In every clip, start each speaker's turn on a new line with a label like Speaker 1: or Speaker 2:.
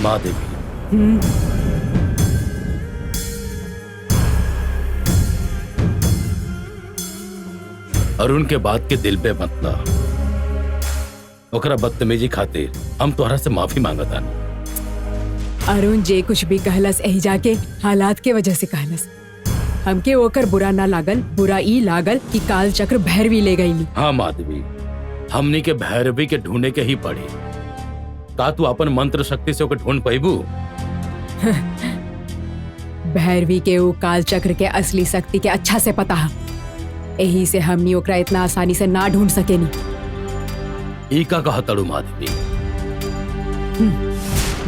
Speaker 1: माँ देवी, अरुण के बात के दिल पे मतलब ओकरा बदतमीजी खातिर हम तोहरा से माफी मांगता।
Speaker 2: अरुण जे कुछ भी कहलस यही जाके हालात के वजह से कहलस। हमके ओकर बुरा ना लागल, बुरा ई लागल कि काल चक्र भैरवी ले गई।
Speaker 1: हाँ माधवी, हमनी के भैरवी के ढूंढे के ही पड़ी। का तू अपन मंत्र शक्ति से ओके ढूंढ पाइबू?
Speaker 2: भैरवी के वो काल चक्र के असली शक्ति के अच्छा से पता है, यही से हमनी ओकरा इतना आसानी से ना ढूंढ सकेनी।
Speaker 1: ई का कहा तड़ू माधवी?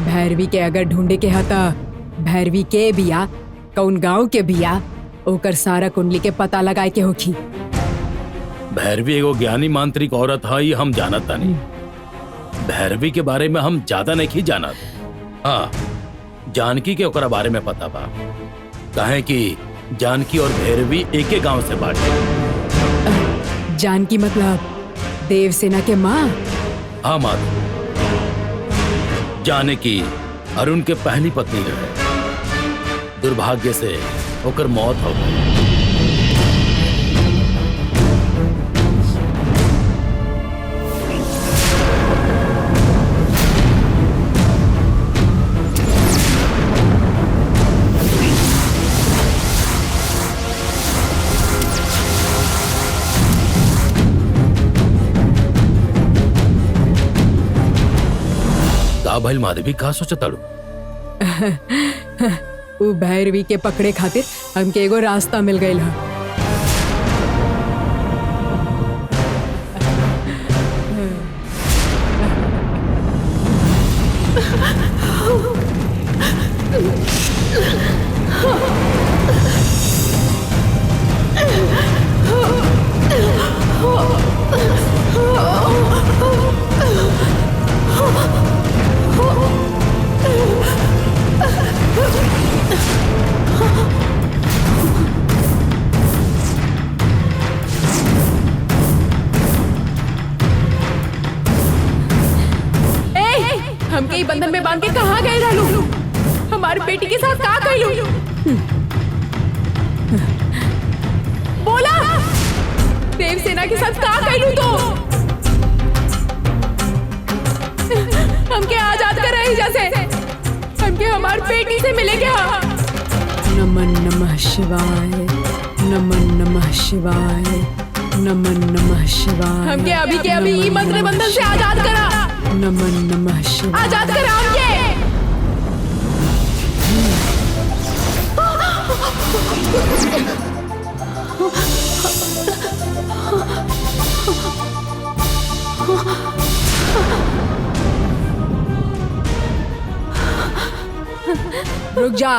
Speaker 2: भैरवी के अगर ढूंढे के हता, भैरवी के बिया कौन गांव के बिया ओकर सारा कुंडली के पता लगाए के होखी।
Speaker 1: भैरवी एगो ज्ञानी मांत्रिक औरत है, ये हम जानत नहीं। भैरवी के बारे में हम ज्यादा नहीं जानत। हाँ, जानकी के ओकरा बारे में पता बा, काहे कि जानकी और भैरवी एक ही गांव से बाटे।
Speaker 2: जानकी मतलब देवसेना के माँ?
Speaker 1: हाँ माधवी, जानकी अरुण के पहली पत्नी रहे। दुर्भाग्य से ओकर मौत हो गई। भाई माधवी का सोचताड़ू?
Speaker 2: वो भैरवी के पकड़े खातिर हमके एगो रास्ता मिल गई है। हमके बंधन में बांध के कहाँ गए रहलू? हमारी बेटी के साथ का कइलू? बोला, देवसेना के साथ का कइलू? तो हमके आजाद कर रही, जैसे हमके हमारी बेटी से मिले क्या? नमन नमः शिवाय, नमन नमः शिवाय, नमन नमः शिवाय। हमके अभी के अभी ई मंत्र बंधन से आजाद करा। नमन नमः शिवाय, आजाद करा हमके। रुक जा,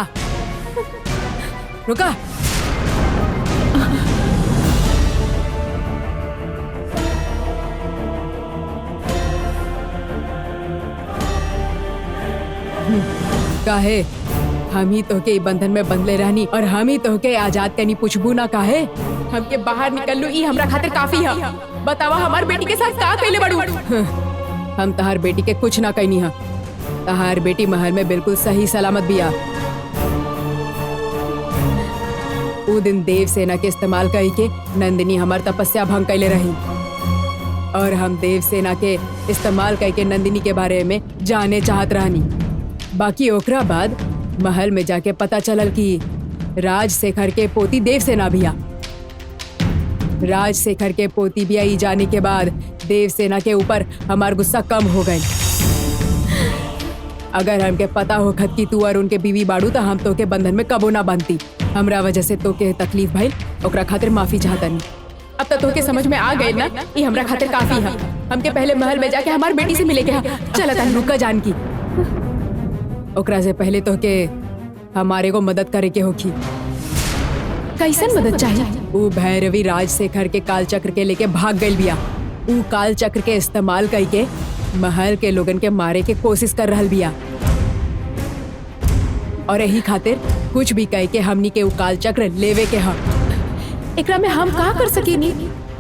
Speaker 2: रुका। काहे हम ही तो के बंधन में बंधले रहनी और हम ही तो के आजाद करनी, पूछबू ना काहे? हमके बाहर निकल लू, ई हमरा खातिर काफी है। बतावा हमार बेटी के साथ का कइले बड़ू? हम तहार बेटी के कुछ ना कहनी है। तहार बेटी महल में बिल्कुल सही सलामत बिया। उ दिन देवसेना के इस्तेमाल कई के नंदिनी हमार तपस्या भंग कैले रही और हम देवसेना के इस्तेमाल करके नंदिनी के बारे में जाने चाहत रहनी। बाकी ओकरा बाद महल में जाके पता चलल कि राजशेखर के पोती देवसेना बिया। राजशेखर के पोती बिया ई जाने के बाद देवसेना के ऊपर हमार गुस्सा कम हो गई। अगर हमके पता हो खत कि तू और उनके बीवी बाड़ू तो हम तो के बंधन में कबो ना बनती। हमरा वजह से तो के तकलीफ भइल, ओकरा खातिर माफी चाहतनी। अब तो के समझ में आ गए ना, ये हमरा खातिर काफी है। हमके पहले महल में जाके हमार बेटी से मिले के चल तन रुका जानकी। ओकरा से पहले तो के हमारे को मदद करे के होखी। कैसन मदद चाहिए? वो भैरवी राजशेखर के काल चक्र के लेके भाग गई बिया। वो काल चक्र के इस्तेमाल करके महल के लोगन के मारे के कोशिश कर रहल बिया और यही खातिर कुछ भी कह के हमनी के वो काल चक्र लेवे के हम। एकरा में हम का कर सकेनी?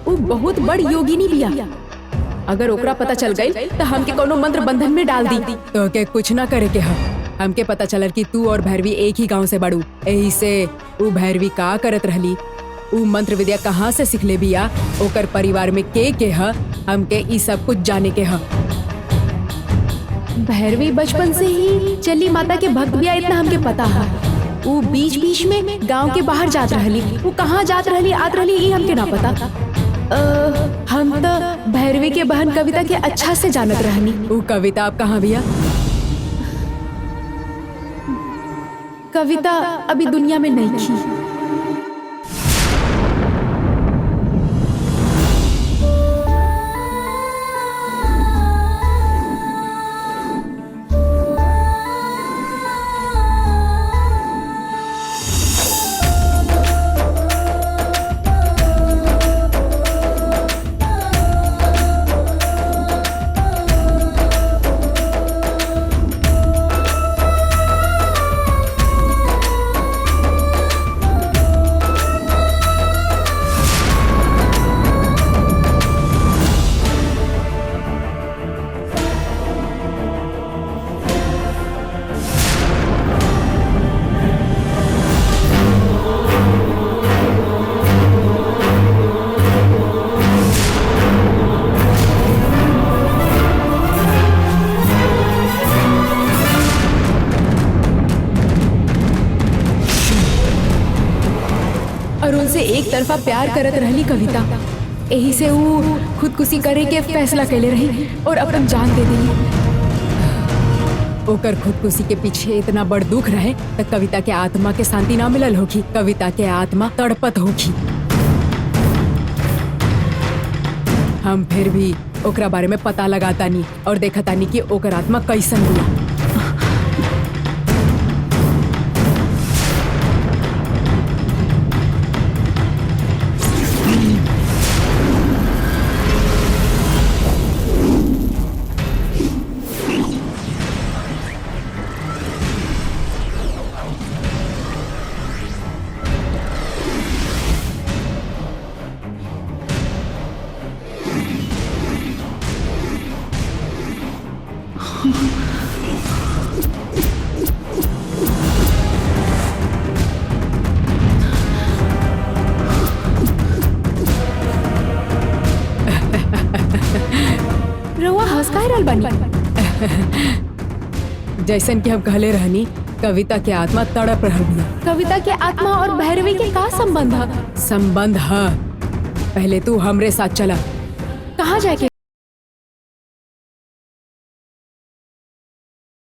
Speaker 2: वो बहुत बड़ योगिनी बिया। अगर ओकरा पता चल गई तो हमके कोनो मंत्र बंधन में डाल दी। तो के कुछ ना करे के हमके पता चलल कि तू और भैरवी एक ही गांव से बड़ू, यही से ऊ भैरवी का करत रहली, ऊ मंत्र विद्या कहाँ से सिखले बिया, ओकर परिवार में के हमके ई सब कुछ जाने के भैरवी बचपन से ही चली माता के भक्त बिया, इतना हमके पता है। वो बीच बीच में गांव के बाहर जात रहली, वो कहाँ जात रहली आत रहली ये हमके ना पता। हम तो भैरवी के बहन कविता के अच्छा से जानत रहनी। वो कविता आप कहाँ बिया? कविता अभी दुनिया में नहीं थी। और उनसे एक तरफा प्यार करत रहली कविता, यही से वो खुदकुशी करे के फैसला कैले रही और अपन जान दे दी। ओकर खुदकुशी के पीछे इतना बड़ दुख रहे तो कविता के आत्मा के शांति ना मिलल होगी, कविता के आत्मा तड़पत होगी। हम फिर भी ओकरा बारे में पता लगातानी और देखतानी कि ओकर आत्मा कैसन हुआ। रउआ हंस काहे रहल बानी? जैसन कि हम कहले रहनी, कविता के आत्मा तड़प रहल बिया। कविता के आत्मा और भैरवी के का संबंध है? संबंध है, पहले तू हमरे साथ चला। कहाँ जाके?